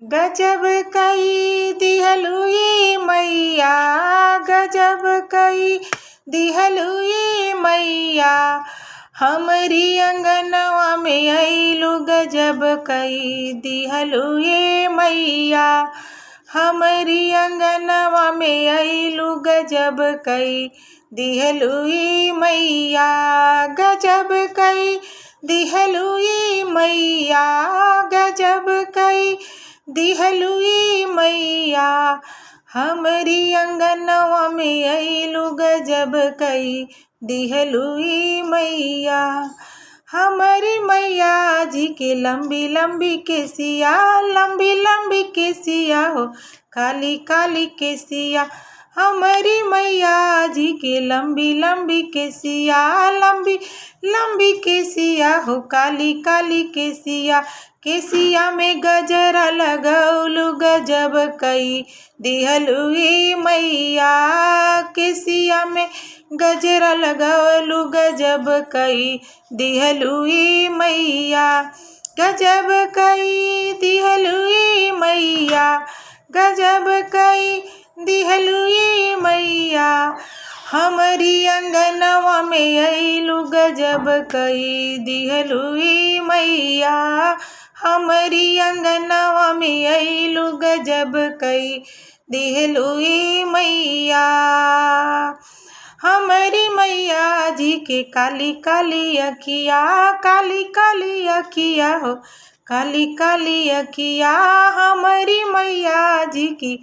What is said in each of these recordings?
गजब कई दिहलुई मैया, गजब कई दिहलुई मैया, हमरी अंगनवा में अइलू गजब कई दिहलुई मैया, हमरी अंगनवा में अइलू गजब कई दिहलुई मैया, गजब कई दिहलुई मैया, गजब कई दिहलुई मैया, हमरी अंगनवा में अइलू गजब कई दिहलुई मैया। हमारी मैया जी के लंबी लंबी केसिया, लंबी लंबी केसिया हो, काली काली केसिया, हमारी मैया जी के लंबी लंबी केसिया, लंबी लंबी केसिया हो, काली काली केसिया, केसिया में गजरा लगौलू गजब कई दिहलुई मैया, केसिया में गजरा लगौलू गजब कई दिहलुई मैया, गजब कई दिहलुई मैया, गजब कई दिहलुई मैया, हमरी अंगनवा में अइलू गजब कई दिहलुई मैया, हमरी अंगनवा में अइलू गजब कई दिहलुई मैया। हमारी मैया जी के काली काली अखिया, काली काली अखिया हो, काली काली अखिया, हमारी मैया जी की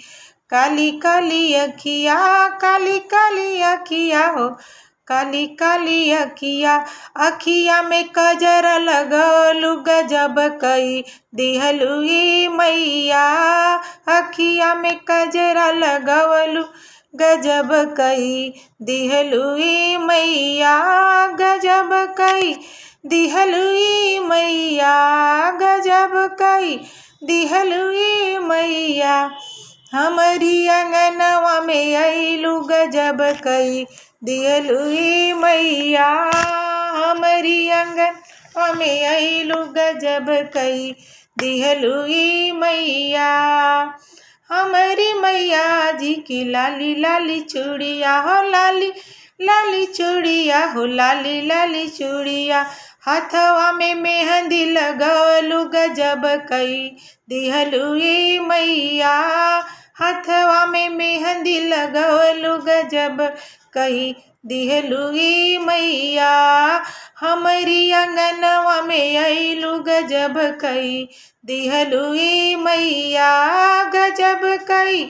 काली काली अखिया, काली काली अखिया हो, काली काली अखिया, अखिया में कजरा लगौलू गजब कई दिहलुई मैया, अखिया में कजरा लगौलू गजब कई दिहलुई मैया, गजब कई दिहलुई मैया, गजब कई दिहलुई मैया, हमरी अंगनवा में अइलू गजब कई दिहलुई मैया, हमरी अंगनवा में अइलू गजब कई दिहलुई मैया। हमारी मैया जी की लाली लाली चूड़िया हो, लाली लाली चूड़िया हो, लाली लाली चूड़िया, हाथवा में मेहंदी लगौलू गजब कई दिहलुई मैया, हाथवा में मेहंदी लगौलू गजब कई दिहलुई मैया, हमरी अंगनवा में अइलू गजब कई दिहलुई मैया, गजब कई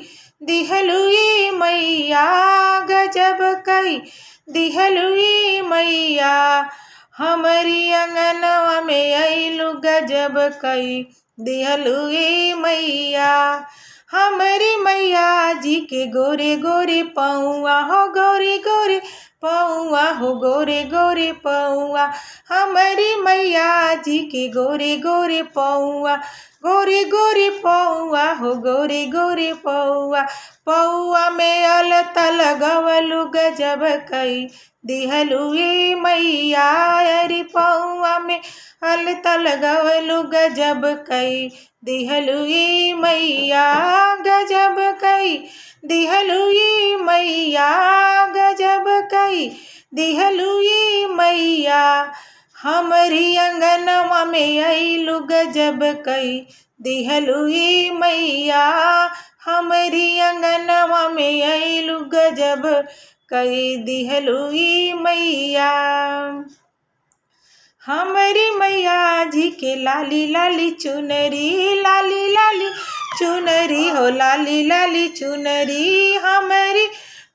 दिहलुई मैया, गजब कई दिहलुई मैया, हमरी अंगनवा में अइलू गजब कई दिहलुई मैया। हमरी मैया जी के गोरे गोरे पौआ हो, गोरे गोरे पौआ हो, गोरे गोरे पौआ, हमरी मैया जी के गोरे गोरे पौआ, गोरे गोरे पौआ हो, गोरे गोरे पौआ, पौआ में अलता लगवलू गजब कई दिहलुई मैया, अरे पौआ में अलता लगवलू गजब कई दिहलुई मैया, गजब कई दिहलुई मैया, गजब कई दिहलुई मैया, हमरी अंगनवा में अइलू गजब कई दिहलुई मैया, हमरी अंगनवा में अइलू गजब कई दिहलुई मैया। हमारी मैया जी के लाली लाली चुनरी, लाली लाली चुनरी हो, लाली लाली चुनरी, हमारी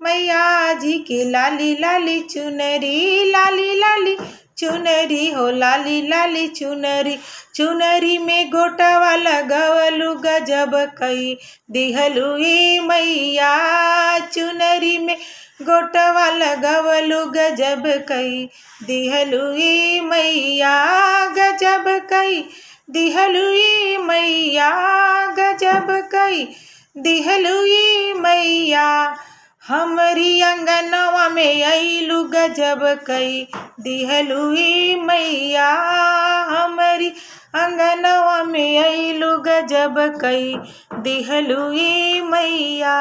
मैया जी के लाली लाली चुनरी, लाली लाली चुनरी हो, लाली लाली चुनरी, चुनरी में गोटवा लगवलू गजब कई दिहलुई मैया, चुनरी में गोटवा लगवलू गजब कई दिहलुई मैया, गजब कई दिहलुई मैया, गजब कई दिहलुई मैया, हमरी अंगनवा में अइलू गजब कई दिहलू ए मैया। हमरी अंगनवा में अइलू गजब कई दिहलू ए मैया।